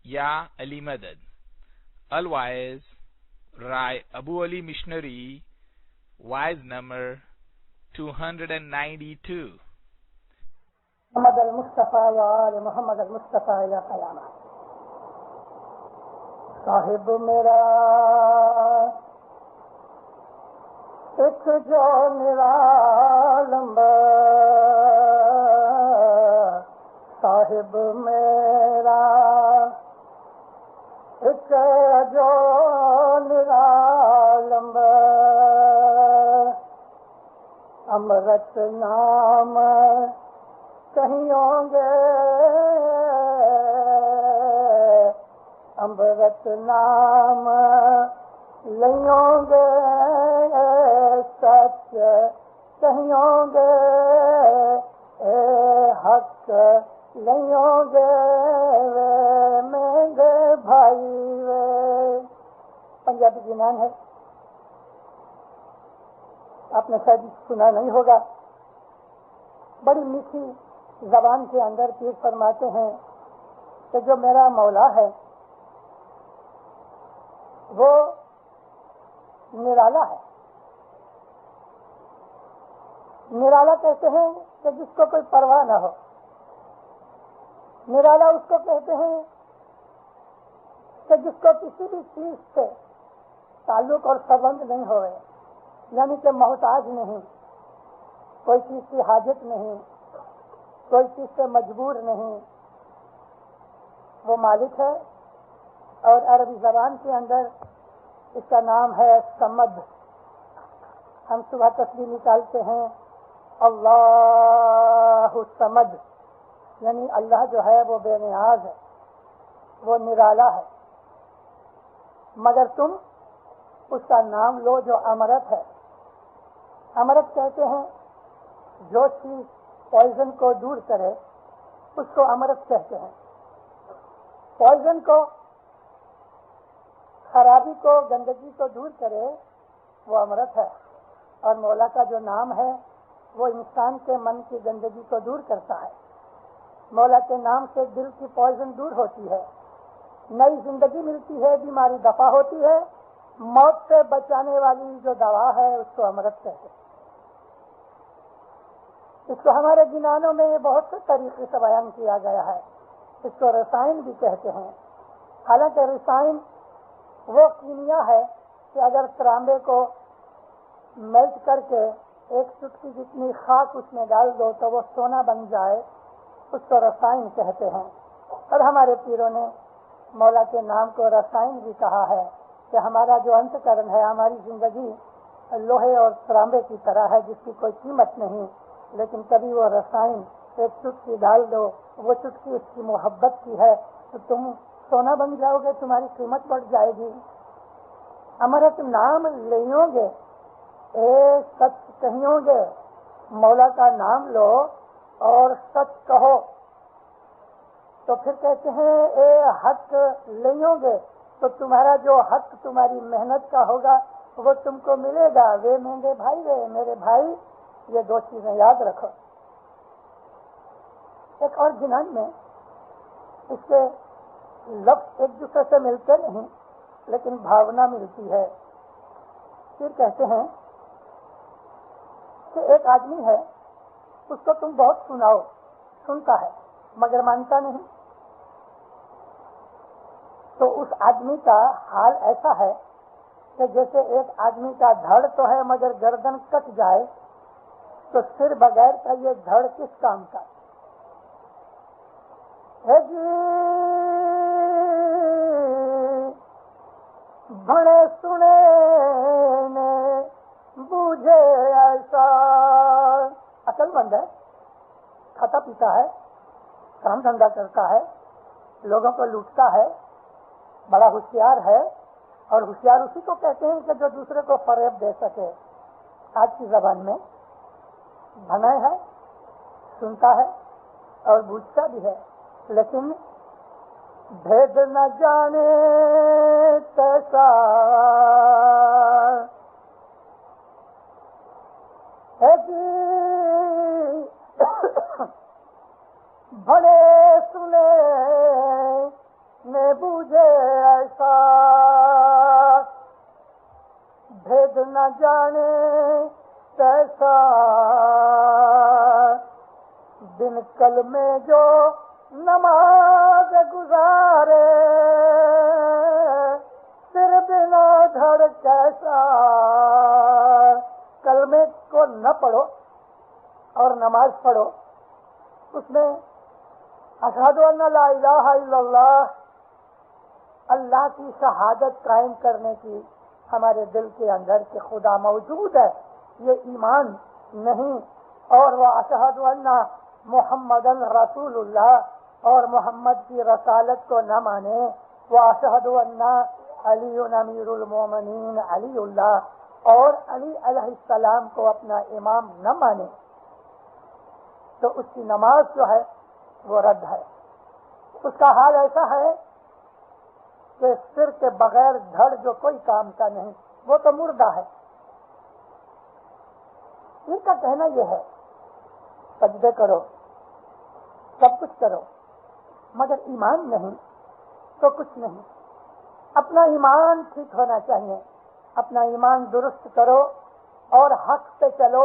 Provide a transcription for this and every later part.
یا علی مدد. Otherwise, write Abu Ali Missionary, wise number 292. محمد المصطفیٰ وآل محمد المصطفیٰ الی قیامہ. صاحب میرا ایک جو نرالمب، صاحب میرا ایک جو نرالمب، امرت نام کہیں گے، امرت نام لئیں گے، سچ کہیں گے، اے حق لئیں گے، وے مہنگے بھائی وے. پنجابی گنان ہے، آپ نے شاید سنا نہیں ہوگا. بڑی میٹھی زبان کے اندر پیر فرماتے ہیں کہ جو میرا مولا ہے وہ نرالا ہے. نرالا کہتے ہیں کہ جس کو کوئی پرواہ نہ ہو. نرالا اس کو کہتے ہیں کہ جس کو کسی بھی چیز سے تعلق اور سبند نہیں ہوئے، یعنی کہ محتاج نہیں، کوئی چیز کی حاجت نہیں، کوئی چیز سے مجبور نہیں. وہ مالک ہے، اور عربی زبان کے اندر اس کا نام ہے صمد. ہم صبح تسبیح نکالتے ہیں اللہ صمد، یعنی اللہ جو ہے وہ بے نیاز ہے، وہ نرالا ہے. مگر تم اس کا نام لو جو امرت ہے. امرت کہتے ہیں جو چیز پوائزن کو دور کرے اس کو امرت کہتے ہیں. پوائزن کو، خرابی کو، گندگی کو دور کرے وہ امرت ہے. اور مولا کا جو نام ہے وہ انسان کے من کی گندگی کو دور کرتا ہے. مولا کے نام سے دل کی پوائزن دور ہوتی ہے، نئی زندگی ملتی ہے، بیماری دفع ہوتی ہے. موت سے بچانے والی جو دوا ہے اس کو امرت کہتے ہیں. اس کو ہمارے گنانوں میں بہت سے طریقے سے بیان کیا گیا ہے. اس کو رسائن بھی کہتے ہیں. حالانکہ رسائن وہ کیمیا ہے کہ اگر ترانبے کو میلٹ کر کے ایک چٹکی جتنی خاک اس میں ڈال دو تو وہ سونا بن جائے، اس کو رسائن کہتے ہیں. اور ہمارے پیروں نے مولا کے نام کو رسائن بھی کہا ہے کہ ہمارا جو انت کرن ہے، ہماری زندگی لوہے اور ترانبے کی طرح ہے جس کی کوئی قیمت نہیں، لیکن کبھی وہ رسائن ایک چٹکی ڈال دو، وہ چٹکی اس کی محبت کی ہے تو تم سونا بن جاؤ گے، تمہاری قیمت بڑھ جائے گی. امرت نام لئیں گے، اے سچ کہیں گے. مولا کا نام لو اور سچ کہو. تو پھر کہتے ہیں اے حق لئیں گے، تو تمہارا جو حق تمہاری محنت کا ہوگا وہ تم کو ملے گا. وے مہنگے بھائی وے میرے بھائی، یہ دو چیزیں یاد رکھو. ایک اور جنان میں اس کے لفظ ایک دوسرے سے ملتے نہیں لیکن بھاونا ملتی ہے. پھر کہتے ہیں کہ ایک آدمی ہے، اس کو تم بہت سناؤ، سنتا ہے مگر مانتا نہیں. تو اس آدمی کا حال ایسا ہے کہ جیسے ایک آدمی کا دھڑ تو ہے مگر گردن کٹ جائے تو سر بغیر کا یہ دھڑ کس کام کا ہے جی. بڑے سنے نے بوجھے ایسا، عقل مند ہے، کھاتا پیتا ہے، کام دھندا کرتا ہے، لوگوں کو لوٹتا ہے، بڑا ہوشیار ہے. اور ہوشیار اسی کو کہتے ہیں کہ جو دوسرے کو فریب دے سکے. آج کی زبان میں بھنا ہے، سنتا ہے اور بوجھتا بھی ہے، لیکن بھید نہ جانے کیسا ہے جی. بڑے سنے میں نہ جانے کیسا دن کل میں جو نماز گزارے سر بنا دھڑ کیسا. کلمے کو نہ پڑھو اور نماز پڑھو, اس میں اشہد ان لا الہ الا اللہ, اللہ کی شہادت قائم کرنے کی ہمارے دل کے اندر کہ خدا موجود ہے, یہ ایمان نہیں. اور وہ اشہد ان محمد رسول اللہ, اور محمد کی رسالت کو نہ مانے. وہ اشہد ان علی امیر المومنین علی اللہ, اور علی علیہ السلام کو اپنا امام نہ مانے, تو اس کی نماز جو ہے وہ رد ہے. اس کا حال ایسا ہے کہ سر کے بغیر دھڑ جو کوئی کام کا نہیں, وہ تو مردہ ہے. ان کا کہنا یہ ہے سجدے کرو, سب کچھ کرو, مگر ایمان نہیں تو کچھ نہیں. اپنا ایمان ٹھیک ہونا چاہیے, اپنا ایمان درست کرو اور حق پہ چلو,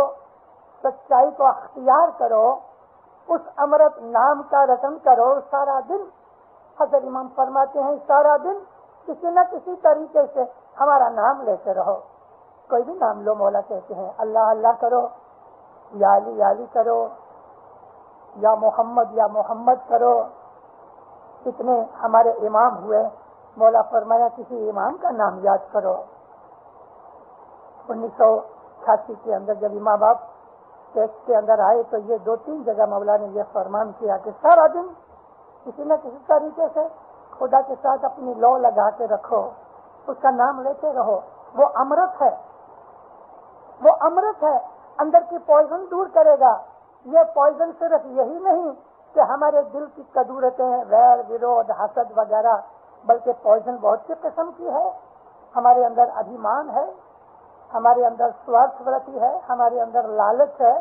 سچائی کو اختیار کرو, اس امرت نام کا رٹن کرو. سارا دن حضرت امام فرماتے ہیں سارا دن کسی نہ کسی طریقے سے ہمارا نام لیتے رہو. کوئی بھی نام لو, مولا کہتے ہیں اللہ اللہ کرو, یا علی کرو, یا محمد کرو. اتنے ہمارے امام ہوئے, مولا فرمایا کسی امام کا نام یاد کرو. 1988 کے اندر جب امام باپ ٹیکس کے اندر آئے تو یہ 2-3 جگہ مولا نے یہ فرمان کیا کہ سارا دن کسی نہ کسی طریقے سے خدا کے ساتھ اپنی لو لگا کے رکھو, اس کا نام لیتے رہو. وہ امرت ہے, وہ امرت ہے, اندر کی پوائزن دور کرے گا. یہ پوائزن صرف یہی نہیں کہ ہمارے دل کی کدورتیں, ویر ورود, حسد وغیرہ, بلکہ پوائزن بہت سی قسم کی ہے. ہمارے اندر ابھیمان ہے, ہمارے اندر سوارتھ ورتی ہے, ہمارے اندر لالچ ہے,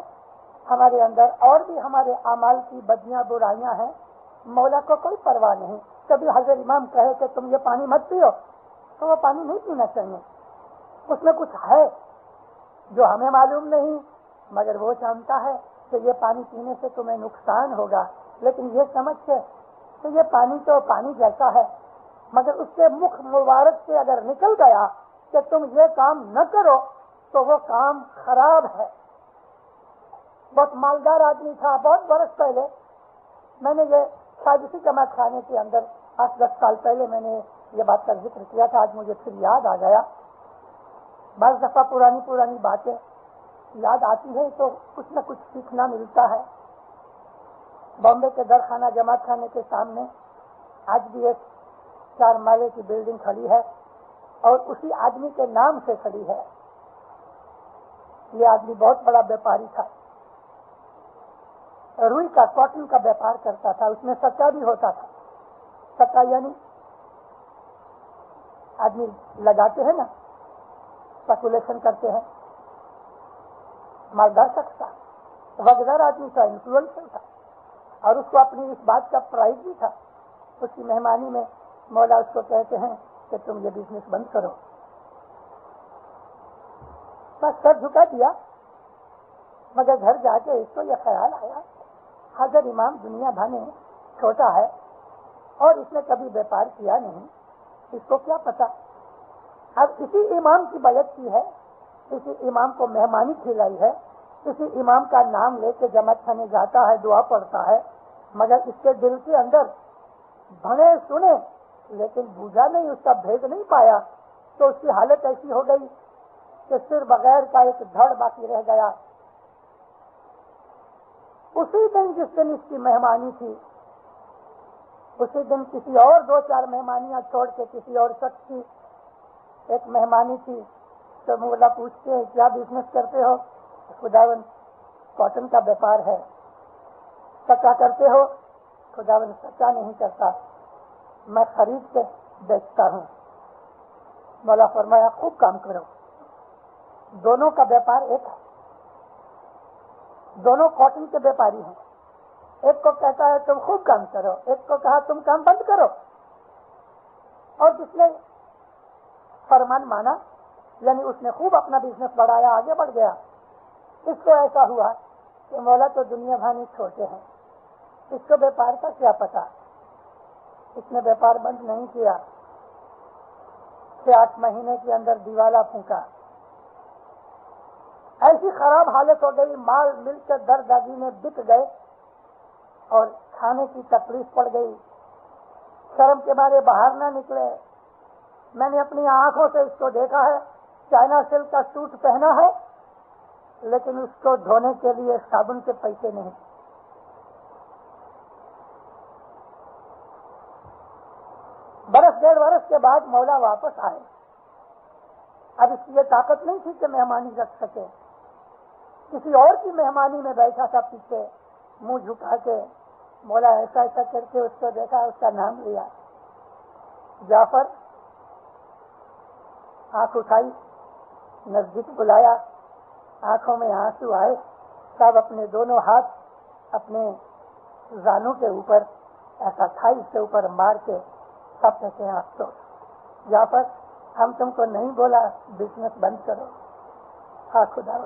ہمارے اندر اور بھی ہمارے اعمال کی بدیاں برائیاں ہیں. مولا کو کوئی پرواہ نہیں. کبھی حضرت امام کہے کہ تم یہ پانی مت پیو, تو وہ پانی نہیں پینا چاہیے. اس میں کچھ ہے جو ہمیں معلوم نہیں, مگر وہ جانتا ہے کہ یہ پانی پینے سے تمہیں نقصان ہوگا. لیکن یہ سمجھ کے کہ یہ پانی تو پانی جیسا ہے, مگر اس کے مکھ مبارک سے اگر نکل گیا کہ تم یہ کام نہ کرو تو وہ کام خراب ہے. بہت مالدار آدمی تھا, بہت برس پہلے میں نے یہ شاید اسی جماعت خانے کے اندر 8-10 سال پہلے میں نے یہ بات کا ذکر کیا تھا. آج مجھے پھر یاد آ گیا. بعض دفعہ پرانی باتیں یاد آتی ہے تو کچھ نہ کچھ سیکھنا ملتا ہے. بامبے کے درخانہ جماعت خانے کے سامنے آج بھی ایک 4 مالے کی بلڈنگ کھڑی ہے, اور اسی آدمی کے نام سے کھڑی ہے. یہ آدمی بہت بڑا بیپاری تھا, روئی کا, کاٹن کا بیپار کرتا تھا. اس میں سچا بھی ہوتا تھا. سچا یعنی آدمی لگاتے ہیں نا, اسپیکولیشن کرتے ہیں. مالدار شخص تھا, وقتدار آدمی تھا, انفلوئنسر تھا, اور اس کو اپنی اس بات کا پرائز بھی تھا. اس کی مہمانی میں مولا اس کو کہتے ہیں کہ تم یہ بزنس بند کرو. بس سر جھکا دیا, مگر گھر جا کے اس کو یہ خیال آیا حضرت امام دنیا بھر میں چھوٹا ہے اور اس نے کبھی بیپار کیا نہیں, اس کو کیا پتا. اب اسی امام کی بیعت کی ہے, اسی امام کو مہمانی کھلائی ہے, اسی امام کا نام لے کے جماعت خانے جاتا ہے, دعا پڑھتا ہے, مگر اس کے دل کے اندر بھنے سنے لیکن بوجھا نہیں, اس کا بھید نہیں پایا. تو اس کی حالت ایسی ہو گئی کہ صرف بغیر کا ایک دھڑ باقی رہ گیا. اسی دن جس دن اس کی مہمانی تھی, اسی دن کسی اور 2-4 مہمانیاں چھوڑ کے کسی اور شخص کی ایک مہمانی تھی. تو مولا پوچھتے ہیں کیا بزنس کرتے ہو؟ خداوند کاٹن کا بیپار ہے. سچا کرتے ہو؟ خداوند سچا نہیں کرتا, میں خرید کے بیچتا ہوں. مولا فرمایا خوب کام کرو. دونوں کا بیپار ایک ہے, دونوں کاٹن کے بیپاری ہیں. ایک کو کہتا ہے تم خوب کام کرو, ایک کو کہا تم کام بند کرو. اور جس نے فرمان مانا یعنی اس نے خوب اپنا بزنس بڑھایا، آگے بڑھ گیا. اس کو ایسا ہوا کہ مولا تو دنیا بھانی چھوٹے ہیں، اس کو بیپار کا کیا پتا. اس نے بیپار بند نہیں کیا، 6-8 مہینے کے اندر دیوالا پھونکا. ایسی خراب حالت ہو گئی، مال مل کے در داگینے بک گئے اور کھانے کی تکلیف پڑ گئی. شرم کے مارے باہر نہ نکلے. میں نے اپنی آنکھوں سے اس کو دیکھا ہے، چائنا سلک کا سوٹ پہنا ہے لیکن اس کو دھونے کے لیے صابن کے پیسے نہیں. برس 1.5 برس کے بعد مولا واپس آئے. اب اس کی یہ طاقت نہیں تھی کہ مہمانی رکھ سکے. کسی اور کی مہمانی میں بیٹھا تھا پیچھے منہ جھکا کے. مولا ایسا ایسا کر کے اس کو دیکھا، اس کا نام لیا، جعفر. آنکھ اٹھائی، نزدیک بلایا، آنکھوں میں آنسو آئے. سب اپنے دونوں ہاتھ اپنے زانوں کے اوپر ایسا تھائی سے اوپر مار کے سب کہتے ہیں افسوس. جعفر ہم تم کو نہیں بولا بزنس بند کرو. ہاں خدا.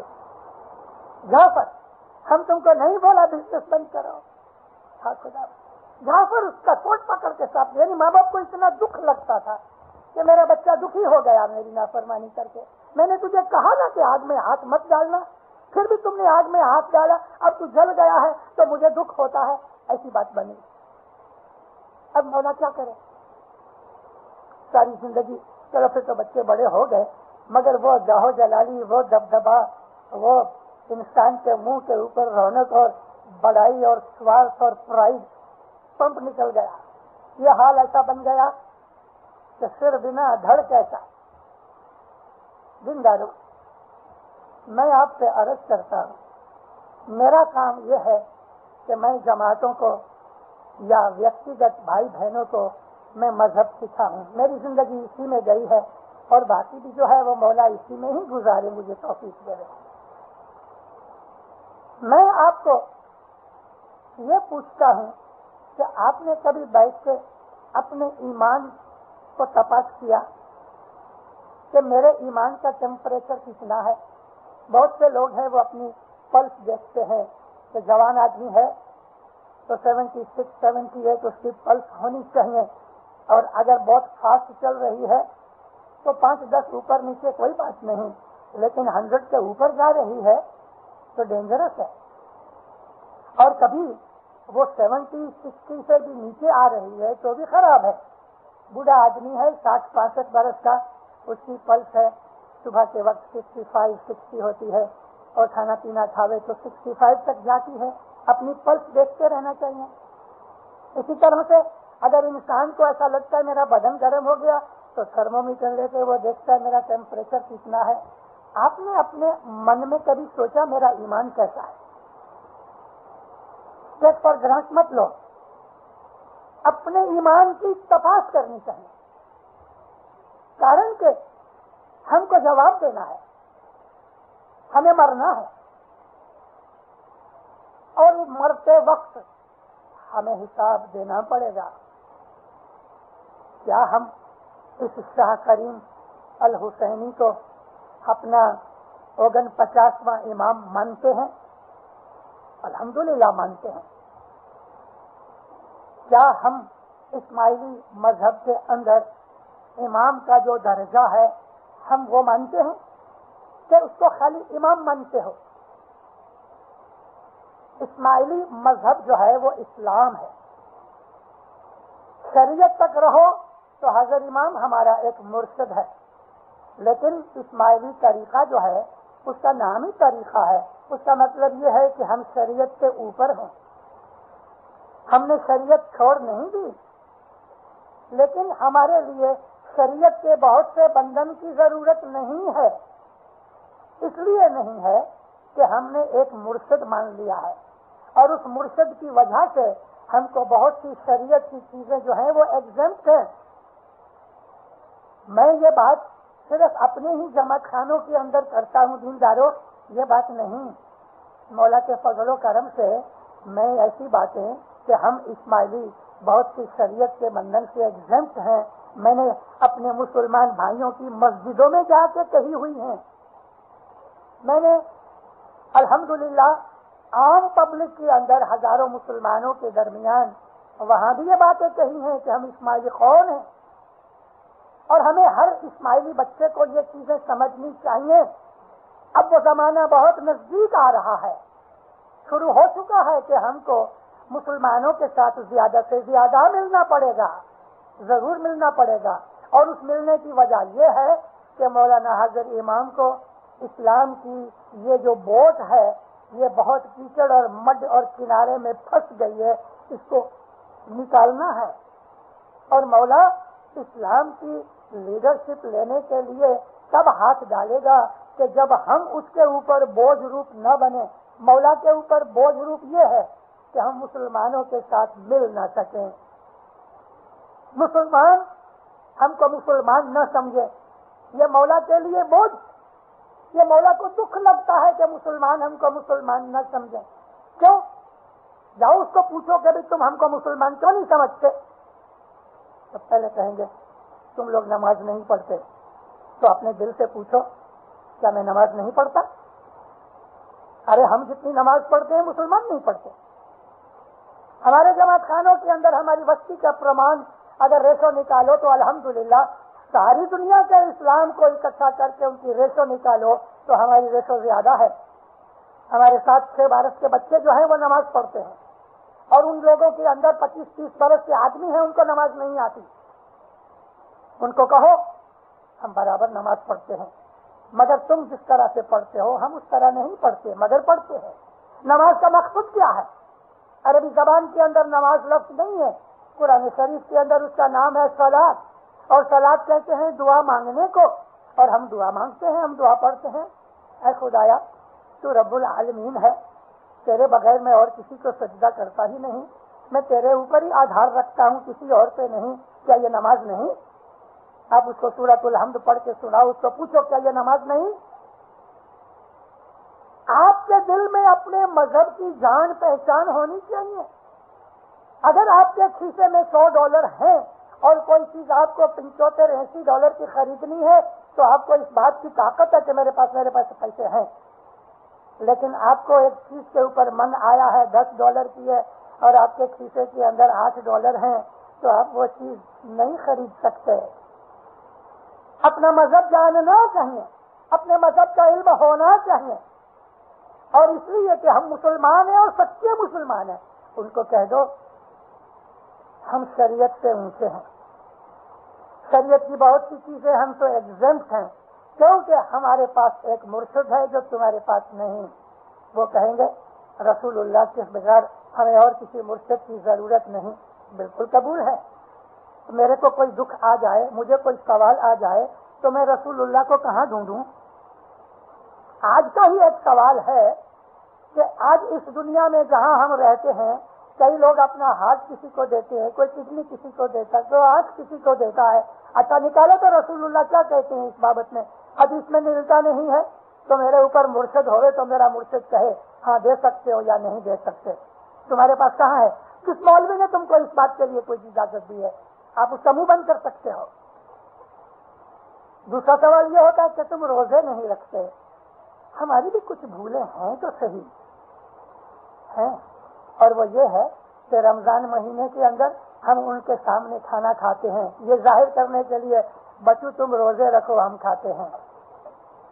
جعفر ہم تم کو نہیں بولا بزنس بند کرو. ہاں خدا. جعفر اس کا کوٹ پکڑ کے ساتھ، یعنی ماں باپ کو اتنا دکھ لگتا تھا کہ میرا بچہ دکھی ہو گیا میری نافرمانی کر کے. میں نے تجھے کہا نا کہ آگ میں ہاتھ مت ڈالنا، پھر بھی تم نے آگ میں ہاتھ ڈالا. اب تو جل گیا ہے تو مجھے دکھ ہوتا ہے. ایسی بات بنی. اب مولا کیا کرے؟ ساری زندگی چلو پھر تو بچے بڑے ہو گئے، مگر وہ جاہو جلالی، وہ دبدبا، وہ انسان کے منہ کے اوپر رونق اور بڑائی اور سوارتھ اور پرائز پمپ نکل گیا. یہ حال ایسا بن گیا کہ سر بنا دھڑ کیسا. دیندارو، میں آپ سے عرض کرتا ہوں، میرا کام یہ ہے کہ میں جماعتوں کو یا ویکتیگت بھائی بہنوں کو میں مذہب سکھاؤں. میری زندگی اسی میں گئی ہے اور باقی بھی جو ہے وہ مولا اسی میں ہی گزارے، مجھے توفیق دے رہے. میں آپ کو یہ پوچھتا ہوں کہ آپ نے کبھی بیٹھ کے اپنے ایمان کو تپاس کیا کہ میرے ایمان کا ٹیمپریچر کتنا ہے؟ بہت سے لوگ ہیں وہ اپنی پلس دیکھتے ہیں کہ جوان آدمی ہے تو 76 78 اس کی پلس ہونی چاہیے، اور اگر بہت فاسٹ چل رہی ہے تو 5-10 اوپر نیچے کوئی بات نہیں، لیکن 100 کے اوپر جا رہی ہے تو ڈینجرس ہے. اور کبھی وہ 70-60 سے بھی نیچے آ رہی ہے تو بھی خراب ہے. بوڑھا آدمی ہے 60-65 برس کا، اس کی پلس ہے صبح کے وقت 55-60 ہوتی ہے اور کھانا پینا کھاوے تو 65 تک جاتی ہے. اپنی پلس دیکھتے رہنا چاہیے. اسی طرح سے اگر انسان کو ایسا لگتا ہے میرا بدن گرم ہو گیا تو تھرمومیٹر لے کے وہ دیکھتا ہے میرا ٹیمپریچر کتنا ہے. آپ نے اپنے من میں کبھی سوچا میرا ایمان کیسا ہے؟ ٹیک فار گرانٹ مت لو. اپنے ایمان کی تپاس کرنی چاہیے، کارن کہ ہم کو جواب دینا ہے، ہمیں مرنا ہے اور مرتے وقت ہمیں حساب دینا پڑے گا. کیا ہم اس شاہ کریم الحسینی کو اپنا 49واں امام مانتے ہیں؟ الحمدللہ مانتے ہیں. کیا ہم اسماعیلی مذہب کے اندر امام کا جو درجہ ہے ہم وہ مانتے ہیں کہ اس کو خالی امام مانتے ہو؟ اسماعیلی مذہب جو ہے وہ اسلام ہے. شریعت تک رہو تو حضرت امام ہمارا ایک مرشد ہے، لیکن اسماعیلی طریقہ جو ہے اس کا نام ہی طریقہ ہے. اس کا مطلب یہ ہے کہ ہم شریعت کے اوپر ہیں. ہم نے شریعت چھوڑ نہیں دی، لیکن ہمارے لیے شریعت کے بہت سے بندھن کی ضرورت نہیں ہے. اس لیے نہیں ہے کہ ہم نے ایک مرشد مان لیا ہے اور اس مرشد کی وجہ سے ہم کو بہت سی شریعت کی چیزیں جو ہیں وہ ایگزمپٹ ہیں. میں یہ بات صرف اپنے ہی جماعت خانوں کے اندر کرتا ہوں دینداروں، یہ بات نہیں. مولا کے فضل و کرم سے میں ایسی باتیں کہ ہم اسماعیلی بہت سی شریعت کے بندھن سے ایگزمپٹ ہیں. میں نے اپنے مسلمان بھائیوں کی مسجدوں میں جا کے کہی ہوئی ہیں. میں نے الحمدللہ عام پبلک کے اندر ہزاروں مسلمانوں کے درمیان وہاں بھی یہ باتیں کہی ہیں کہ ہم اسماعیلی قوم ہیں اور ہمیں ہر اسماعیلی بچے کو یہ چیزیں سمجھنی چاہیے. اب وہ زمانہ بہت نزدیک آ رہا ہے. شروع ہو چکا ہے کہ ہم کو مسلمانوں کے ساتھ زیادہ سے زیادہ ملنا پڑے گا، ضرور ملنا پڑے گا. اور اس ملنے کی وجہ یہ ہے کہ مولانا حضرت امام کو اسلام کی یہ جو بوٹ ہے یہ بہت کیچڑ اور مڈ اور کنارے میں پھنس گئی ہے، اس کو نکالنا ہے. اور مولا اسلام کی لیڈرشپ لینے کے لیے تب ہاتھ ڈالے گا کہ جب ہم اس کے اوپر بوجھ روپ نہ بنے. مولا کے اوپر بوجھ روپ یہ ہے کہ ہم مسلمانوں کے ساتھ مل نہ سکیں، مسلمان ہم کو مسلمان نہ سمجھے. یہ مولا کے لیے بوجھ، یہ مولا کو دکھ لگتا ہے کہ مسلمان ہم کو مسلمان نہ سمجھیں. کیوں؟ جاؤ اس کو پوچھو کہ تم ہم کو مسلمان کیوں نہیں سمجھتے؟ تو پہلے کہیں گے تم لوگ نماز نہیں پڑھتے. تو اپنے دل سے پوچھو کیا میں نماز نہیں پڑھتا؟ ارے ہم جتنی نماز پڑھتے ہیں مسلمان نہیں پڑھتے. ہمارے جماعت خانوں کے اندر ہماری وسطی کا پرمان اگر ریشو نکالو تو الحمدللہ ساری دنیا کے اسلام کو اکٹھا کر کے ان کی ریشو نکالو تو ہماری ریشو زیادہ ہے. ہمارے 7-6 برس کے بچے جو ہیں وہ نماز پڑھتے ہیں اور ان لوگوں کے اندر 25-30 برس کے آدمی ہیں ان کو نماز نہیں آتی. ان کو کہو ہم برابر نماز پڑھتے ہیں مگر تم جس طرح سے پڑھتے ہو ہم اس طرح نہیں پڑھتے مگر پڑھتے ہیں. نماز کا مقصد کیا ہے؟ عربی زبان کے اندر نماز لفظ نہیں ہے. قرآن شریف کے اندر اس کا نام ہے صلاۃ. اور صلاۃ کہتے ہیں دعا مانگنے کو، اور ہم دعا مانگتے ہیں، ہم دعا پڑھتے ہیں. اے خدایا تو رب العالمین ہے، تیرے بغیر میں اور کسی کو سجدہ کرتا ہی نہیں، میں تیرے اوپر ہی آدھار رکھتا ہوں کسی اور پہ نہیں. کیا یہ نماز نہیں؟ آپ اس کو سورۃ الحمد پڑھ کے سناؤ، اس کو پوچھو کیا یہ نماز نہیں؟ آپ کے دل میں اپنے مذہب کی جان پہچان ہونی چاہیے. اگر آپ کے کھیسے میں $100 ہیں اور کوئی چیز آپ کو $75-80 کی خریدنی ہے تو آپ کو اس بات کی طاقت ہے کہ میرے پاس پیسے ہیں. لیکن آپ کو ایک چیز کے اوپر من آیا ہے $10 کی ہے اور آپ کے کھیسے کے اندر $8 ہیں تو آپ وہ چیز نہیں خرید سکتے. اپنا مذہب جاننا چاہیے، اپنے مذہب کا علم ہونا چاہیے. اور اس لیے کہ ہم مسلمان ہیں اور سچے مسلمان ہیں، ان کو کہہ دو ہم شریعت سے اونچے ہیں. شریعت کی بہت سی چیزیں ہم تو ایگزمپٹ ہیں کیونکہ ہمارے پاس ایک مرشد ہے جو تمہارے پاس نہیں. وہ کہیں گے رسول اللہ کے بغیر ہمیں اور کسی مرشد کی ضرورت نہیں. بالکل قبول ہے. میرے کو کوئی دکھ آ جائے، مجھے کوئی سوال آ جائے تو میں رسول اللہ کو کہاں ڈھونڈوں؟ آج کا ہی ایک سوال ہے کہ آج اس دنیا میں جہاں ہم رہتے ہیں کئی لوگ اپنا ہاتھ کسی کو دیتے ہیں، کوئی کڈنی کسی کو دیتا ہے، کوئی آنکھ کسی کو دیتا ہے. اچھا نکالو تو رسول اللہ کیا کہتے ہیں اس بابت میں؟ حدیث میں ملتا نہیں ہے تو میرے اوپر مرشد ہوئے تو میرا مرشد کہے ہاں دے سکتے ہو یا نہیں دے سکتے. تمہارے پاس کہاں ہے؟ کس مولوی نے تم کو اس بات کے لیے کوئی اجازت دی ہے؟ آپ اس کا منہ بند کر سکتے ہو. دوسرا سوال یہ ہوتا ہے کہ تم روزے نہیں رکھتے. ہماری بھی کچھ بھولیں ہیں تو صحیح ہیں، اور وہ یہ ہے کہ رمضان مہینے کے اندر ہم ان کے سامنے کھانا کھاتے ہیں یہ ظاہر کرنے کے لیے بچو تم روزے رکھو ہم کھاتے ہیں.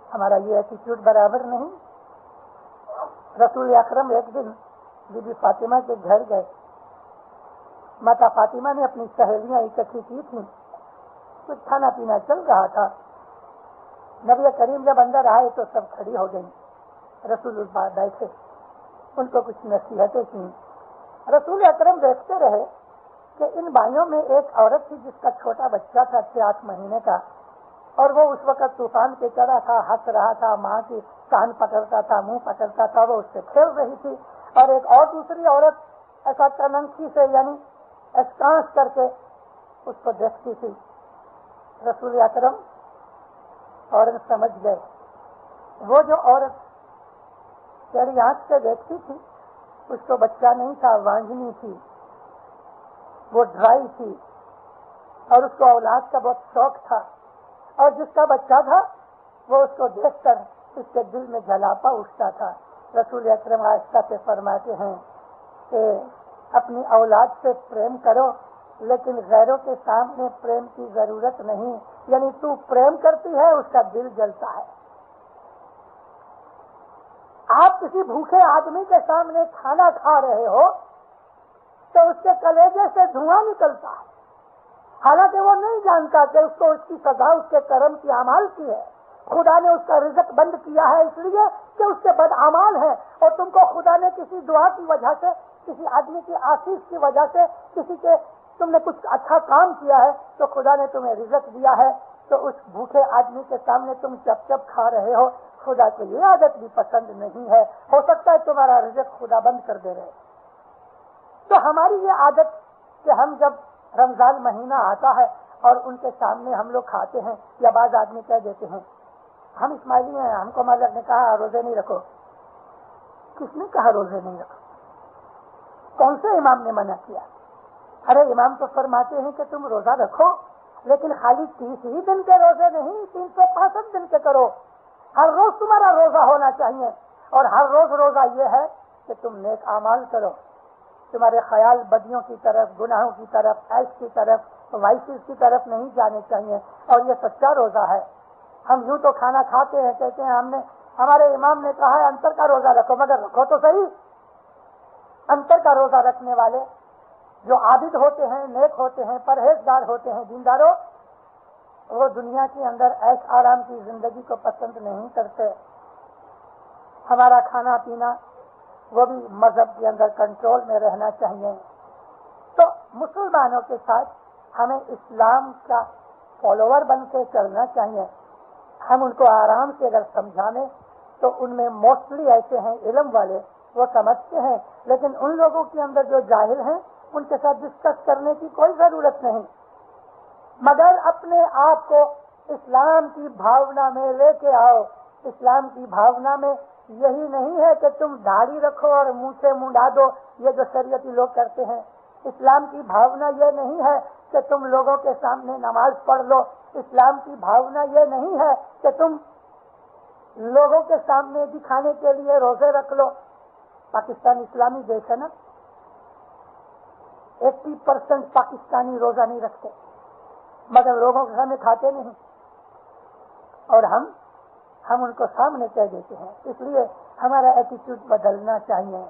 ہمارا یہ ایٹیٹیوڈ برابر نہیں. رسول اکرم ایک دن بی بی فاطمہ کے گھر گئے. ماتا فاطمہ نے اپنی سہیلیاں اکٹھی کی تھیں، کچھ کھانا پینا چل رہا تھا. نبی کریم جب اندر آئے تو سب کھڑی ہو گئی. رسول اللہ بیٹھے، ان کو کچھ نصیحتیں کی. رسول اکرم دیکھتے رہے کہ ان بھائیوں میں ایک عورت تھی جس کا چھوٹا بچہ تھا 6-8 مہینے کا، اور وہ اس وقت طوفان پہ چڑھا تھا، ہنس رہا تھا، ماں کی کان پکڑتا تھا، منہ پکڑتا تھا، وہ اس سے کھیل رہی تھی. اور ایک اور دوسری عورت ایسا چننکی سے یعنی اسکانس کر کے اس کو دیکھتی تھی. رسول اکرم فوراً سمجھ گئے وہ جو عورت تیری آنکھ سے دیکھتی تھی اس کو بچہ نہیں تھا، وانجنی تھی. وہ ڈرائی تھی اور اس کو اولاد کا بہت شوق تھا، اور جس کا بچہ تھا وہ اس کو دیکھ کر اس کے دل میں جلاپا اٹھتا تھا۔ رسول اکرم عائشہ سے فرماتے ہیں کہ اپنی اولاد سے پریم کرو، لیکن غیروں کے سامنے پریم کی ضرورت نہیں، یعنی تو پریم کرتی ہے اس کا دل جلتا ہے۔ آپ کسی بھوکے آدمی کے سامنے کھانا کھا رہے ہو تو اس کے کلیجے سے دھواں نکلتا ہے، حالانکہ وہ نہیں جانتا کہ اس کو اس کی سزا اس کے کرم کی اعمال کی ہے۔ خدا نے اس کا رزق بند کیا ہے اس لیے کہ اس کے بد اعمال ہیں، اور تم کو خدا نے کسی دعا کی وجہ سے، کسی آدمی کی آشیش کی وجہ سے، کسی کے تم نے کچھ اچھا کام کیا ہے تو خدا نے تمہیں رزق دیا ہے، تو اس بھوکے آدمی کے سامنے تم چپ چپ کھا رہے ہو۔ خدا کو یہ عادت بھی پسند نہیں ہے، ہو سکتا ہے تمہارا رزق خدا بند کر دے رہے۔ تو ہماری یہ عادت کہ ہم جب رمضان مہینہ آتا ہے اور ان کے سامنے ہم لوگ کھاتے ہیں، یا بعض آدمی کہہ دیتے ہیں ہم اسماعیلی ہیں، ہم کو مالک نے کہا روزے نہیں رکھو۔ کس نے کہا روزے نہیں رکھو؟ کون سے امام نے منع کیا؟ ارے امام تو فرماتے ہیں کہ تم روزہ رکھو، لیکن خالی 30 ہی دن کے روزے نہیں، 365 دن کے کرو۔ ہر روز تمہارا روزہ ہونا چاہیے، اور ہر روز روزہ یہ ہے کہ تم نیک اعمال کرو، تمہارے خیال بدیوں کی طرف، گناہوں کی طرف، عیش کی طرف، وائسز کی طرف نہیں جانے چاہیے، اور یہ سچا روزہ ہے۔ ہم یوں تو کھانا کھاتے ہیں، کہتے ہیں ہمارے امام نے کہا ہے انتر کا روزہ رکھو، مگر رکھو تو صحیح۔ انتر کا روزہ رکھنے والے جو عابد ہوتے ہیں، نیک ہوتے ہیں، پرہیزگار ہوتے ہیں، دینداروں، وہ دنیا کے اندر عیش آرام کی زندگی کو پسند نہیں کرتے۔ ہمارا کھانا پینا وہ بھی مذہب کے اندر کنٹرول میں رہنا چاہیے۔ تو مسلمانوں کے ساتھ ہمیں اسلام کا فالوور بن کے چلنا چاہیے۔ ہم ان کو آرام سے اگر سمجھانے تو ان میں موسٹلی ایسے ہیں علم والے، وہ سمجھتے ہیں، لیکن ان لوگوں کے اندر جو جاہل ہیں ان کے ساتھ ڈسکس کرنے کی کوئی ضرورت نہیں، مگر اپنے آپ کو اسلام کی بھاونا میں لے کے آؤ۔ اسلام کی بھاونا میں یہی نہیں ہے کہ تم داڑھی رکھو اور منہ سے منڈا دو، یہ جو شریعتی لوگ کرتے ہیں۔ اسلام کی بھاونا یہ نہیں ہے کہ تم لوگوں کے سامنے نماز پڑھ لو، اسلام کی بھاونا یہ نہیں ہے کہ تم لوگوں کے سامنے دکھانے کے لیے روزے رکھ لو۔ پاکستان اسلامی دیش ہے نا، 80% پاکستانی روزہ نہیں رکھتے، مگر لوگوں کے سامنے کھاتے نہیں، اور ہم ان کو سامنے کہہ دیتے ہیں۔ اس لیے ہمارا ایٹیٹیوڈ بدلنا چاہیے،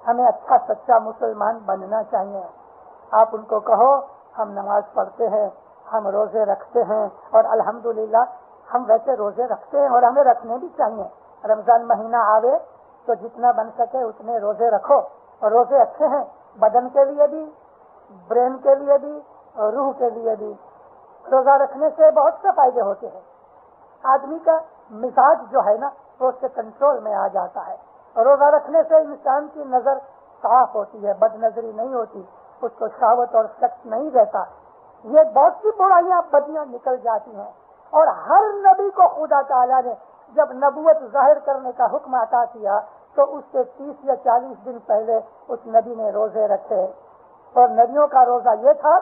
ہمیں اچھا سچا مسلمان بننا چاہیے۔ آپ ان کو کہو ہم نماز پڑھتے ہیں، ہم روزے رکھتے ہیں، اور الحمدللہ ہم ویسے روزے رکھتے ہیں اور ہمیں رکھنے بھی چاہیے۔ رمضان مہینہ آوے تو جتنا بن سکے اتنے روزے رکھو، اور روزے اچھے ہیں بدن کے لیے بھی، برین کے لیے بھی، اور روح کے لیے بھی۔ روزہ رکھنے سے بہت سے فائدے ہوتے ہیں۔ آدمی کا مزاج جو ہے نا وہ اس کے کنٹرول میں آ جاتا ہے، اور روزہ رکھنے سے انسان کی نظر صاف ہوتی ہے، بد نظری نہیں ہوتی، اس کو شہوت اور سخت نہیں رہتا، یہ بہت سی برائیاں بدیاں نکل جاتی ہیں۔ اور ہر نبی کو خدا تعالیٰ نے جب نبوت ظاہر کرنے کا حکم عطا کیا تو اس سے 30 یا 40 دن پہلے اس نبی نے روزے رکھے، اور نبیوں کا روزہ یہ تھا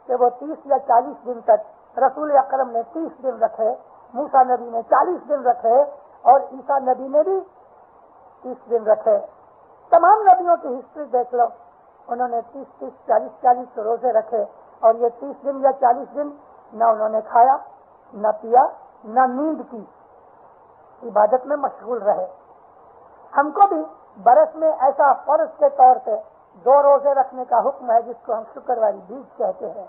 کہ وہ 30 یا 40 دن تک، رسول اکرم نے 30 دن رکھے، موسیٰ نبی نے 40 دن رکھے، اور عیسیٰ نبی نے بھی 30 دن رکھے۔ تمام نبیوں کی ہسٹری دیکھ لو، انہوں نے 30 40 روزے رکھے، اور یہ 30 دن یا 40 دن نہ انہوں نے کھایا، نہ پیا، نہ نیند کی، عبادت میں مشغول رہے۔ ہم کو بھی برس میں ایسا فرض کے طور پہ 2 روزے رکھنے کا حکم ہے، جس کو ہم شکرواری بیج کہتے ہیں۔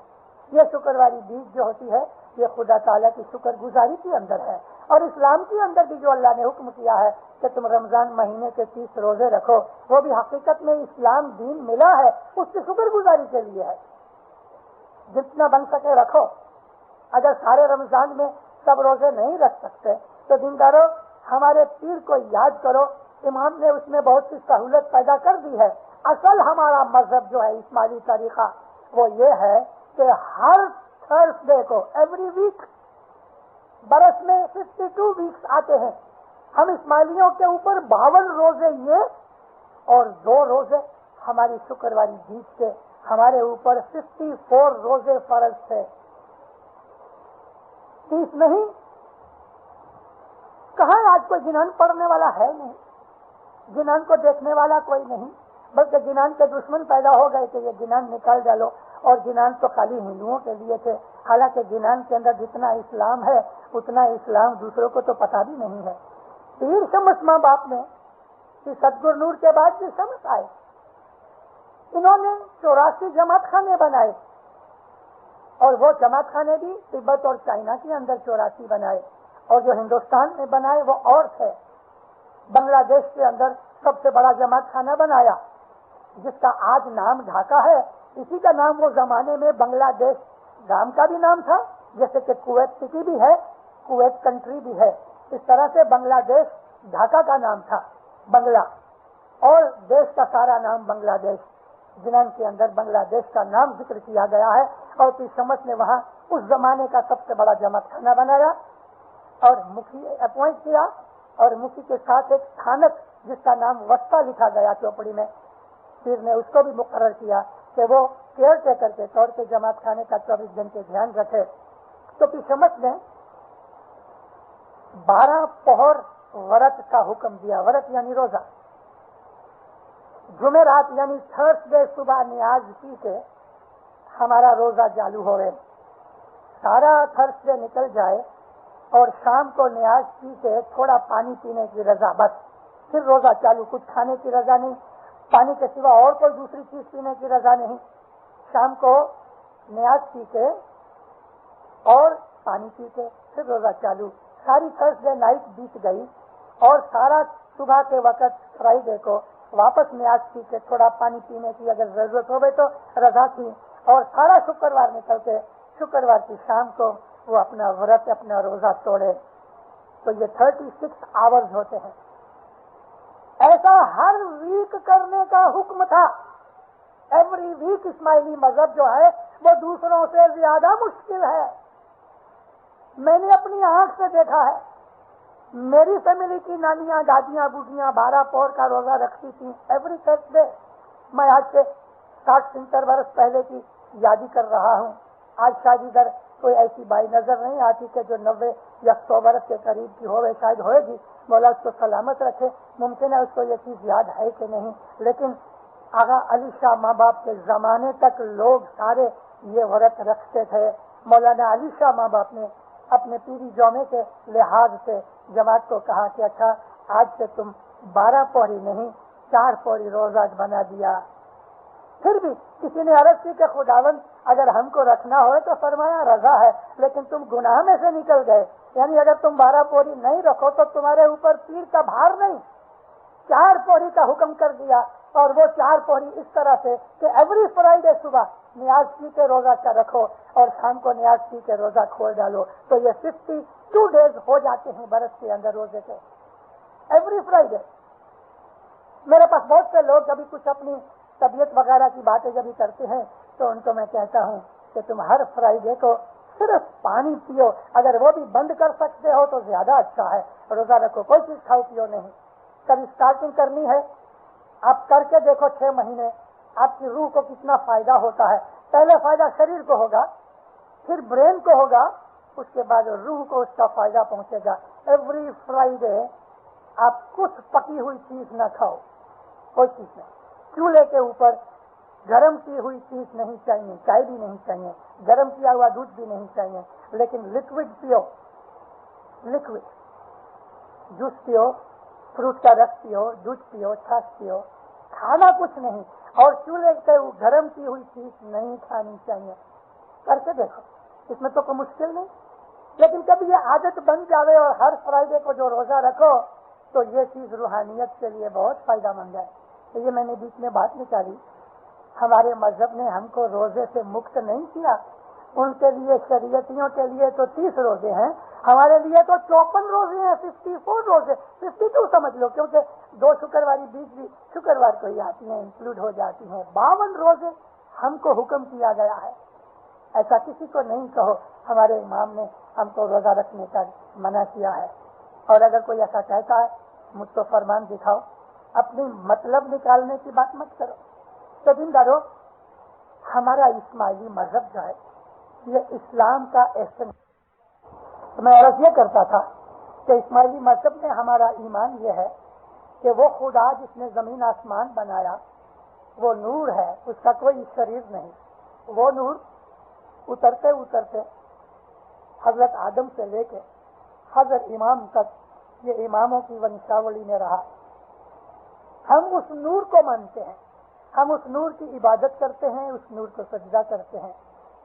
یہ شکرواری بیج جو ہوتی ہے یہ خدا تعالیٰ کی شکر گزاری کے اندر ہے، اور اسلام کے اندر بھی جو اللہ نے حکم کیا ہے کہ تم رمضان مہینے کے 30 روزے رکھو، وہ بھی حقیقت میں اسلام دین ملا ہے اس کی شکر گزاری کے لیے ہے۔ جتنا بن سکے رکھو۔ اگر سارے رمضان میں سب روزے نہیں رکھ سکتے تو دینداروں ہمارے پیر کو یاد کرو، امام نے اس میں بہت سی سہولت پیدا کر دی ہے۔ اصل ہمارا مذہب جو ہے اسماعیلی طریقہ وہ یہ ہے کہ ہر تھرسڈے کو، ایوری ویک، برس میں 52 ویکس آتے ہیں، ہم اسماعیلیوں کے اوپر 52 روزے یہ اور 2 روزے ہماری شکرواری بیج کے ہمارے اوپر 54 روزے فرض تھے، 30 نہیں. کہاں آج کوئی جنان پڑھنے والا ہے نہیں، جنان کو دیکھنے والا کوئی نہیں، بلکہ جنان کے دشمن پیدا ہو گئے کہ یہ جنان نکال ڈالو. اور جنان تو خالی ہندوؤں کے لیے تھے، حالانکہ جنان کے اندر جتنا اسلام ہے اتنا اسلام دوسروں کو تو پتا بھی نہیں ہے. پیر شمس ماں باپ نے کہ ستگور نور کے بعد بھی شمس آئے، انہوں نے 84 جماعت خانے بنائے، اور وہ جماعت خانے بھی تبت اور چائنا کے اندر 84 بنائے، اور جو ہندوستان میں بنائے وہ اور تھے. بنگلہ دیش کے اندر سب سے بڑا جماعت خانہ بنایا جس کا آج نام ڈھاکہ ہے. اسی کا نام وہ زمانے میں بنگلہ دیش گام کا بھی نام تھا، جیسے کہ کویت سٹی بھی ہے، کویت کنٹری بھی ہے. اس طرح سے بنگلہ دیش ڈھاکہ کا نام تھا، بنگلہ، اور دیش کا سارا نام بنگلہ دیش. جنان کے اندر بنگلہ دیش کا نام ذکر کیا گیا ہے، اور پیر شمس نے وہاں اس زمانے کا سب سے بڑا جماعت خانہ بنایا اور مکھی اپوائنٹ کیا، اور مکھی کے ساتھ ایک تھانک جس کا نام وسطہ لکھا گیا چوپڑی میں، پیر نے اس کو بھی مقرر کیا کہ وہ کیئر ٹیکر کے طور پہ جماعت خانے کا 24 گھنٹے دھیان رکھے. تو پیر شمس نے 12 پہر ورت کا حکم دیا. ورت یعنی روزہ. جمعرات یعنی تھرسڈے صبح نیاز پی کے ہمارا روزہ چالو ہو گئے، سارا تھرسڈے نکل جائے اور شام کو نیاز پی کے تھوڑا پانی پینے کی رضا، بس پھر روزہ چالو. کچھ کھانے کی رضا نہیں، پانی کے سوا اور کوئی دوسری چیز پینے کی رضا نہیں. شام کو نیاز پی کے اور پانی پی کے پھر روزہ چالو. ساری تھرسڈے نائٹ بیت گئی اور سارا صبح کے وقت فرائیڈے کو واپس نیاز پی کے تھوڑا پانی پینے کی اگر ضرورت ہو گئی تو رضا تھی، اور سارا شکروار نکل کے شکروار کی شام کو وہ اپنا ورت اپنا روزہ توڑے. تو یہ 36 آورز ہوتے ہیں. ایسا ہر ویک کرنے کا حکم تھا. ایوری ویک اسماعیلی مذہب جو ہے وہ دوسروں سے زیادہ مشکل ہے. میں نے اپنی آنکھ سے دیکھا ہے، میری فیملی کی نانیاں دادیاں بوڑھیاں 12 پور کا روزہ رکھتی تھیں ایوری تھرسڈے. میں آج سے 60-70 برس پہلے کی یادی کر رہا ہوں. آج شاید ادھر کوئی ایسی بائی نظر نہیں آتی کہ جو 90 یا 100 برس کے قریب کی ہوئے، شاید ہوئے گی، مولا اس کو سلامت رکھے. ممکن ہے اس کو یہ چیز یاد ہے کہ نہیں، لیکن آغا علی شاہ ماں باپ کے زمانے تک لوگ سارے یہ ورت رکھتے تھے. مولانا علی شاہ ماں باپ نے اپنے پیری جومے کے لحاظ سے جماعت کو کہا کہ اچھا آج سے تم 12 پوری نہیں 4 پوری روزہ بنا دیا. پھر بھی کسی نے عرض کی کہ خداوند اگر ہم کو رکھنا ہو تو فرمایا رضا ہے، لیکن تم گناہ میں سے نکل گئے، یعنی اگر تم 12 پوری نہیں رکھو تو تمہارے اوپر پیر کا بھار نہیں. 4 پوری کا حکم کر دیا، اور وہ 4 پوری اس طرح سے کہ ایوری فرائیڈے صبح نیاز پی کے روزہ کا رکھو اور شام کو نیاز پی کے روزہ کھول ڈالو. تو یہ 52 ڈیز ہو جاتے ہیں برس کے اندر روزے کے، ایوری فرائیڈے. میرے پاس بہت سے لوگ کبھی کچھ اپنی طبیعت وغیرہ کی باتیں جب کرتے ہیں تو ان کو میں کہتا ہوں کہ تم ہر فرائیڈے کو صرف پانی پیو، اگر وہ بھی بند کر سکتے ہو تو زیادہ اچھا ہے. روزہ رکھو، کوئی چیز کھاؤ پیو نہیں. کبھی اسٹارٹنگ کرنی ہے آپ کر کے دیکھو، 6 مہینے آپ کی روح کو کتنا فائدہ ہوتا ہے. پہلے فائدہ شریر کو ہوگا، پھر برین کو ہوگا، اس کے بعد روح کو اس کا فائدہ پہنچے گا. ایوری فرائیڈے آپ کچھ پکی ہوئی چیز نہ کھاؤ، کوئی چیز نہیں. چولہے کے اوپر گرم کی ہوئی چیز نہیں چاہیے، چائے بھی نہیں چاہیے، گرم کیا ہوا دودھ بھی نہیں چاہیے، لیکن لکوڈ پیو، لکوڈ جوس پیو، فروٹ کا رس پیو، دودھ پیو، چھاچ پیو. کھانا کچھ نہیں، اور چولہے سے گرم کی ہوئی چیز نہیں کھانی چاہیے. کر کے دیکھو، اس میں تو کوئی مشکل نہیں. لیکن کبھی یہ عادت بن جاوے اور ہر فرائیڈے کو جو روزہ رکھو تو یہ چیز روحانیت کے لیے بہت فائدہ مند ہے. تو یہ میں نے بیچ میں بات نکالی، ہمارے مذہب نے ہم کو روزے سے مکت نہیں کیا. ان کے لیے شریعتیوں کے لیے تو 30 روزے ہیں، ہمارے لیے تو 54 روزے ہیں، 54 روزے، 52 سمجھ لو، کیونکہ 2 شکرواری بیچ بھی شکروار کو ہی آتی ہیں، انکلوڈ ہو جاتی ہیں. 52 روزے ہم کو حکم کیا گیا ہے. ایسا کسی کو نہیں کہو ہمارے امام نے ہم کو روزہ رکھنے کا منع کیا ہے. اور اگر کوئی ایسا کہتا ہے مجھ کو فرمان دکھاؤ، اپنی مطلب نکالنے کی بات مت کرو. تو دیندارو، ہمارا اسماعیلی مذہب جو ہے یہ اسلام کا احسن. میں عرض یہ کرتا تھا کہ اسماعیلی مذہب میں ہمارا ایمان یہ ہے کہ وہ خدا جس نے زمین آسمان بنایا وہ نور ہے، اس کا کوئی شریر نہیں. وہ نور اترتے اترتے حضرت آدم سے لے کے حضرت امام تک یہ اماموں کی ونشاولی میں رہا. ہم اس نور کو مانتے ہیں، ہم اس نور کی عبادت کرتے ہیں، اس نور کو سجدہ کرتے ہیں،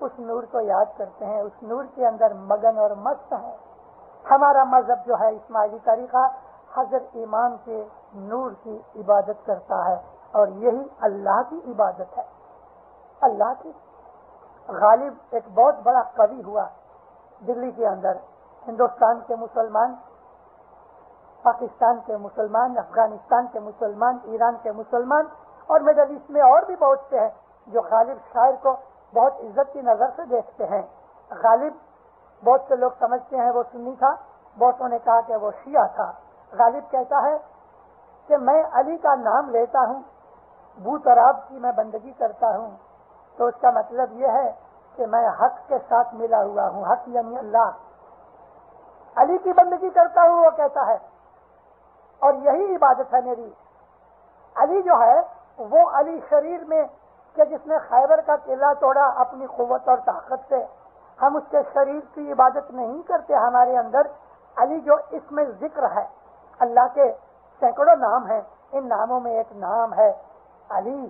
اس نور کو یاد کرتے ہیں، اس نور کے اندر مگن اور مست ہیں. ہمارا مذہب جو ہے اسماعیلی طریقہ حضرت امام کے نور کی عبادت کرتا ہے اور یہی اللہ کی عبادت ہے. اللہ کی. غالب ایک بہت بڑا قوی ہوا دلی کے اندر. ہندوستان کے مسلمان، پاکستان کے مسلمان، افغانستان کے مسلمان، ایران کے مسلمان اور مڈل ایسٹ میں اور بھی بہت سے ہیں جو غالب شاعر کو بہت عزت کی نظر سے دیکھتے ہیں. غالب بہت سے لوگ سمجھتے ہیں وہ سنی تھا، بہتوں نے کہا کہ وہ شیعہ تھا. غالب کہتا ہے کہ میں علی کا نام لیتا ہوں، بو تراب کی میں بندگی کرتا ہوں، تو اس کا مطلب یہ ہے کہ میں حق کے ساتھ ملا ہوا ہوں. حق یعنی اللہ. علی کی بندگی کرتا ہوں وہ کہتا ہے، اور یہی عبادت ہے میری. علی جو ہے وہ علی شریر میں کہ جس نے خیبر کا قلعہ توڑا اپنی قوت اور طاقت سے، ہم اس کے شریر کی عبادت نہیں کرتے. ہمارے اندر علی جو اس میں ذکر ہے، اللہ کے سینکڑوں نام ہیں، ان ناموں میں ایک نام ہے علی،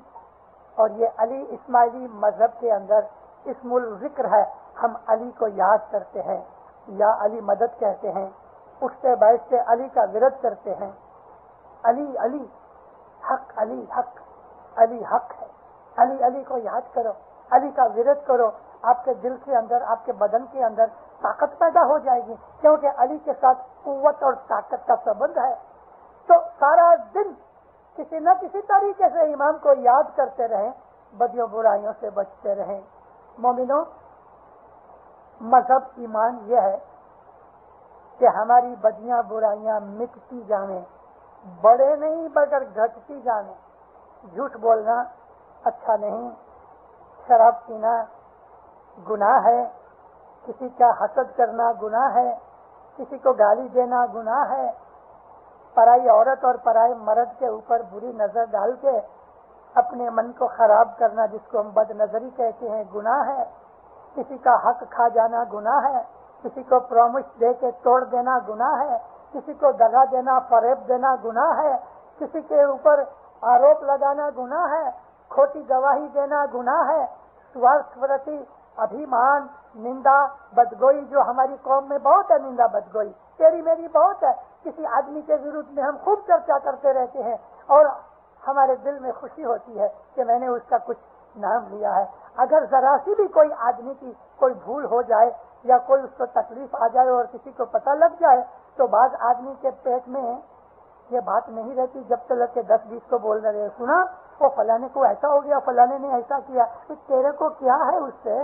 اور یہ علی اسماعیلی مذہب کے اندر اسم الذکر ہے. ہم علی کو یاد کرتے ہیں، یا علی مدد کہتے ہیں، اٹھتے بیٹھتے علی کا ورد کرتے ہیں. علی علی حق، علی حق، علی حق ہے. علی علی کو یاد کرو، علی کا ورد کرو. آپ کے دل کے اندر، آپ کے بدن کے اندر طاقت پیدا ہو جائے گی، کیونکہ علی کے ساتھ قوت اور طاقت کا سبند ہے. تو سارا دن کسی نہ کسی طریقے سے امام کو یاد کرتے رہیں، بدیوں برائیوں سے بچتے رہیں. مومنوں، مذہب ایمان یہ ہے کہ ہماری بدیاں برائیاں مٹتی جائیں، بڑے نہیں مگر گھٹتی جائیں. جھوٹ بولنا اچھا نہیں، شراب پینا گناہ ہے، کسی کا حسد کرنا گناہ ہے، کسی کو گالی دینا گناہ ہے، پرائی عورت اور پرائے مرد کے اوپر بری نظر ڈال کے اپنے من کو خراب کرنا جس کو ہم بد نظری کہتے ہیں گناہ ہے. کسی کا حق کھا جانا گناہ ہے، کسی کو پرومس دے کے توڑ دینا گناہ ہے، کسی کو دغا دینا، فریب دینا گناہ ہے، کسی کے اوپر آروپ لگانا گناہ ہے، کھوٹی گواہی دینا گناہ ہے. سوارتھورتی، ابھیمان، نندا، بدگوئی جو ہماری قوم میں بہت ہے. نندا بدگوئی تیری میری بہت ہے. کسی آدمی کے ورود میں ہم خوب چرچا کرتے رہتے ہیں اور ہمارے دل میں خوشی ہوتی ہے کہ میں نے اس کا کچھ نام لیا ہے. اگر ذرا سی بھی کوئی آدمی کی کوئی بھول ہو جائے یا کوئی اس کو تکلیف آ جائے اور کسی کو پتہ لگ جائے تو بعض آدمی کے پیٹ میں یہ بات نہیں رہتی جب تک کہ 10-20 کو بول رہے سنا وہ فلانے کو ایسا ہو گیا، فلانے نے ایسا کیا، تو تیرے کو کیا ہے اس سے.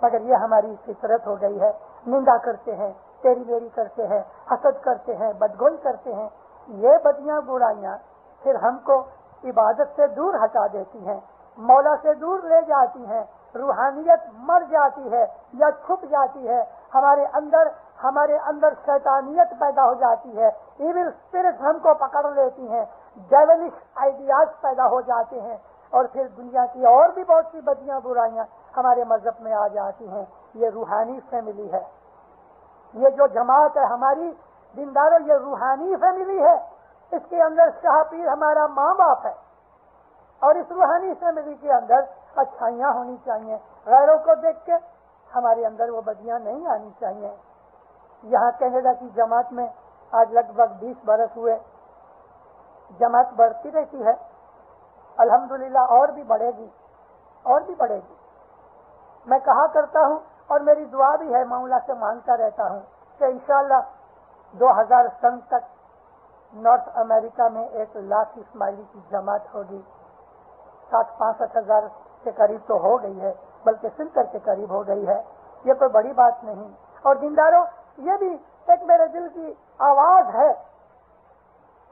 مگر یہ ہماری فطرت ہو گئی ہے. نندا کرتے ہیں، تیری میری کرتے ہیں، حسد کرتے ہیں، بدگوئی کرتے ہیں. یہ بدیاں برائیاں پھر ہم کو عبادت سے دور ہٹا دیتی ہیں، مولا سے دور لے جاتی ہیں. روحانیت مر جاتی ہے یا چھپ جاتی ہے. ہمارے اندر شیطانیت پیدا ہو جاتی ہے. ایول اسپرٹ ہم کو پکڑ لیتی ہیں، ڈیولش آئیڈیاز پیدا ہو جاتے ہیں اور پھر دنیا کی اور بھی بہت سی بدیاں برائیاں ہمارے مذہب میں آ جاتی ہیں. یہ روحانی فیملی ہے. یہ جو جماعت ہے ہماری دینداروں، یہ روحانی فیملی ہے. اس کے اندر شاہ پیر ہمارا ماں باپ ہے اور اس روحانی فیملی کے اندر اچھائیاں ہونی چاہیے. غیروں کو دیکھ کے ہمارے اندر وہ بدیاں نہیں آنی چاہیے. یہاں کینیڈا کی جماعت میں آج لگ بھگ 20 برس ہوئے. جماعت بڑھتی رہتی ہے، الحمدللہ اور بھی بڑھے گی، اور بھی بڑھے گی. میں کہا کرتا ہوں اور میری دعا بھی ہے، مولا سے مانگتا رہتا ہوں کہ انشاءاللہ 2000 سن تک نارتھ امریکہ میں 1 لاکھ اسماعیلی کی جماعت ہوگی. 60-65 ہزار کے قریب تو ہو گئی ہے، بلکہ سنتر کے قریب ہو گئی ہے. یہ کوئی بڑی بات نہیں. اور دینداروں، یہ بھی ایک میرے دل کی آواز ہے.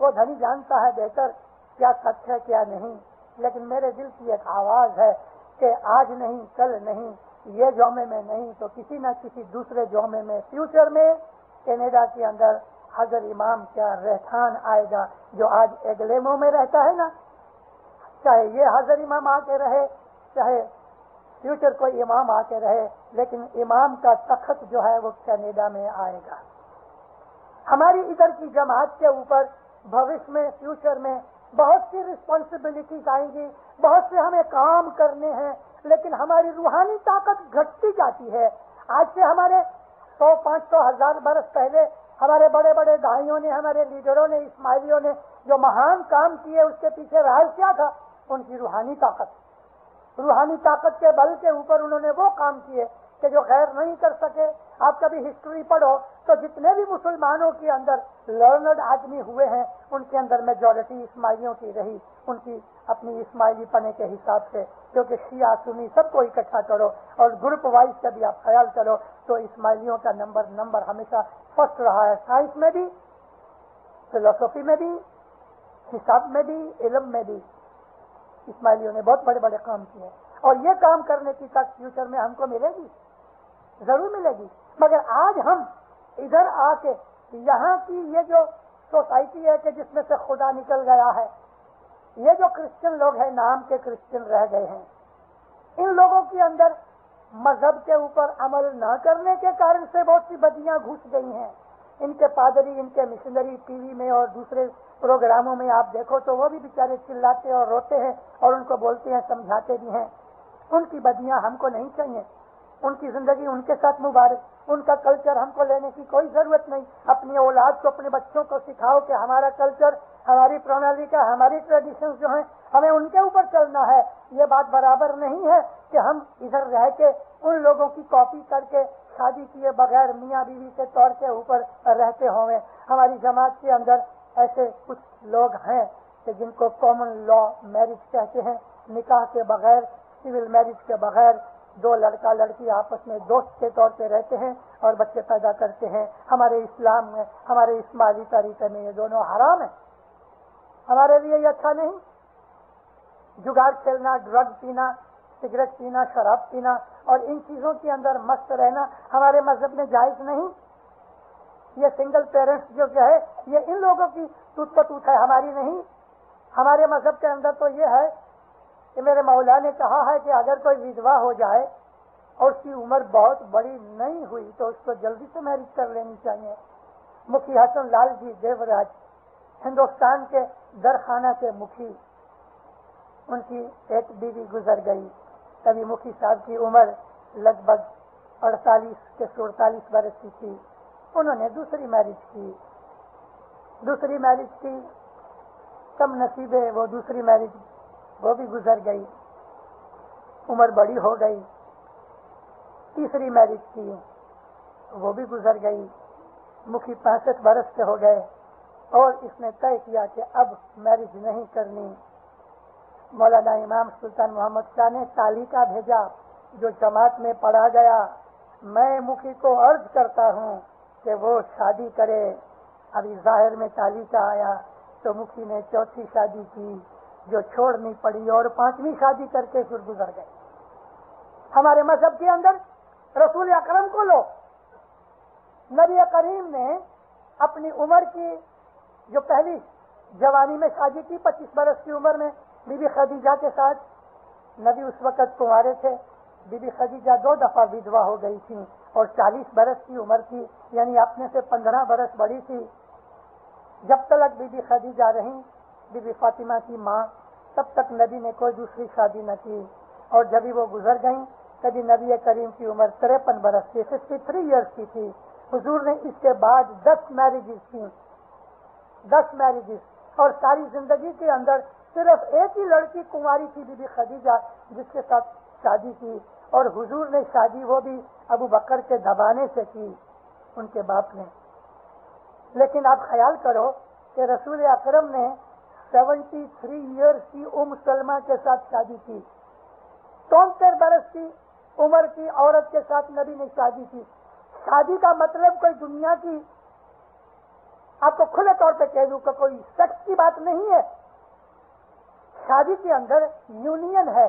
وہ دھنی جانتا ہے بہتر کیا سچ ہے کیا نہیں، لیکن میرے دل کی ایک آواز ہے کہ آج نہیں کل نہیں، یہ جومے میں نہیں تو کسی نہ کسی دوسرے جومے میں فیوچر میں کینیڈا کے اندر حضر امام کا رہٹھان آئے گا، جو آج ایگلیمو میں رہتا ہے نا، چاہے یہ حضر امام آ کے رہے، چاہے فیوچر کوئی امام آ کے رہے، لیکن امام کا تخت جو ہے وہ کینیڈا میں آئے گا۔ ہماری ادھر کی جماعت کے اوپر بھوش میں، فیوچر میں بہت سی رسپانسبلٹیز آئیں گی، بہت سے ہمیں کام کرنے ہیں، لیکن ہماری روحانی طاقت گھٹتی جاتی ہے۔ آج سے ہمارے 100، 500، 1000 برس پہلے ہمارے بڑے بڑے دائیوں نے، ہمارے لیڈروں نے، اسماعیلیوں نے جو مہان کام کیے، اس کے پیچھے راز کیا تھا؟ ان کی روحانی طاقت کے بل کے اوپر انہوں نے وہ کام کیے کہ جو غیر نہیں کر سکے۔ آپ کبھی ہسٹری پڑھو تو جتنے بھی مسلمانوں کے اندر لرنڈ آدمی ہوئے ہیں، ان کے اندر میجورٹی اسماعیلیوں کی رہی، ان کی اپنی اسماعیلی پنے کے حساب سے، کیونکہ شیعہ سنی سب کو اکٹھا کرو اور گروپ وائز سے بھی آپ خیال کرو تو اسماعیلیوں کا نمبر ہمیشہ فرسٹ رہا ہے، سائنس میں بھی، فلسفی میں بھی، حساب میں بھی، علم میں بھی۔ اسماعیلیوں نے بہت بڑے بڑے کام کیے، اور یہ کام کرنے کی تک فیوچر میں ہم کو ملے گی، ضرور ملے گی۔ مگر آج ہم ادھر آ کے یہاں کی یہ جو سوسائٹی ہے کہ جس میں سے خدا نکل گیا ہے، یہ جو کرسچن لوگ ہیں، نام کے کرسچن رہ گئے ہیں، ان لوگوں کے اندر مذہب کے اوپر عمل نہ کرنے کے کارن سے بہت سی بدیاں گھس گئی ہیں۔ ان کے پادری، ان کے مشنری ٹی وی میں اور دوسرے پروگراموں میں آپ دیکھو تو وہ بھی بیچارے چلاتے اور روتے ہیں اور ان کو بولتے ہیں، سمجھاتے بھی ہیں۔ ان کی بدیاں ہم کو نہیں چاہیے، ان کی زندگی ان کے ساتھ مبارک، ان کا کلچر ہم کو لینے کی کوئی ضرورت نہیں۔ اپنی اولاد کو، اپنے بچوں کو سکھاؤ کہ ہمارا کلچر، ہماری پرونالی کا، ہماری ٹریڈیشنز جو ہیں ہمیں ان کے اوپر چلنا ہے۔ یہ بات برابر نہیں ہے کہ ہم ادھر رہ کے ان لوگوں کی کاپی کر کے شادی کیے بغیر میاں بیوی کے طور کے اوپر رہتے ہوئے۔ ہماری جماعت کے اندر ایسے کچھ لوگ ہیں کہ جن کو کامن لا میرج کہتے ہیں، نکاح کے بغیر، سول میرج کے بغیر دو لڑکا لڑکی آپس میں دوست کے طور پہ رہتے ہیں اور بچے پیدا کرتے ہیں۔ ہمارے اسلام میں، ہمارے اسماعیلی طریقے میں یہ دونوں حرام ہیں، ہمارے لیے یہ اچھا نہیں۔ جگار کھیلنا، ڈرگ پینا، سگریٹ پینا، شراب پینا اور ان چیزوں کے اندر مست رہنا ہمارے مذہب میں جائز نہیں۔ یہ سنگل پیرنٹس جو ہے، یہ ان لوگوں کی توت پتوت ہے، ہماری نہیں۔ ہمارے مذہب کے اندر تو یہ ہے کہ میرے مولا نے کہا ہے کہ اگر کوئی ودوا ہو جائے اور اس کی عمر بہت بڑی نہیں ہوئی تو اس کو جلدی سے میرج کر لینی چاہیے۔ مکھی حسن لال جی دیوراج، ہندوستان کے درخانہ کے مکھی، ان کی ایک بیوی گزر گئی۔ کبھی مکھی صاحب کی عمر لگ بھگ 48 سے 47 برس کی تھی۔ انہوں نے دوسری میرج کی، کم نصیبے وہ دوسری میرج وہ بھی گزر گئی، عمر بڑی ہو گئی۔ تیسری میرج کی، وہ بھی گزر گئی۔ مکھی 65 برس کے ہو گئے اور اس نے طے کیا کہ اب میرج نہیں کرنی۔ مولانا امام سلطان محمد شاہ نے تعلیقہ بھیجا جو جماعت میں پڑھا گیا، میں مکھی کو عرض کرتا ہوں کہ وہ شادی کرے۔ ابھی ظاہر میں تعلیقہ آیا تو مکھی نے چوتھی شادی کی جو چھوڑنی پڑی اور 5ویں شادی کر کے پھر گزر گئے۔ ہمارے مذہب کے اندر رسول اکرم کو لو، نبی کریم نے اپنی عمر کی جو پہلی جوانی میں شادی کی 25 برس کی عمر میں بی بی خدیجہ کے ساتھ، نبی اس وقت کنوارے تھے، بی بی خدیجہ 2 دفعہ ودوا ہو گئی تھی اور 40 برس کی عمر تھی، یعنی اپنے سے 15 برس بڑی تھی۔ جب تک بی بی خدیجہ رہیں، بی بی فاطمہ کی ماں، تب تک نبی نے کوئی دوسری شادی نہ کی، اور جب ہی وہ گزر گئیں تبھی نبی کریم کی عمر 53 برس کی 53 ایئرس کی تھی۔ حضور نے اس کے بعد 10 میرجز کی، 10 میرجز، اور ساری زندگی کے اندر صرف ایک ہی لڑکی کنواری تھی، بی بی خدیجہ، جس کے ساتھ شادی کی، اور حضور نے شادی وہ بھی ابو بکر کے دبانے سے کی، ان کے باپ نے۔ لیکن آپ خیال کرو کہ رسول اکرم نے 73 ایئرس کی سلمہ کے ساتھ شادی کی، 73 برس کی عمر کی عورت کے ساتھ نبی نے شادی کی۔ شادی کا مطلب کوئی دنیا کی، آپ کو کھلے طور پہ کہہ دوں کہ کوئی سیکس کی بات نہیں ہے۔ شادی کے اندر یونین ہے،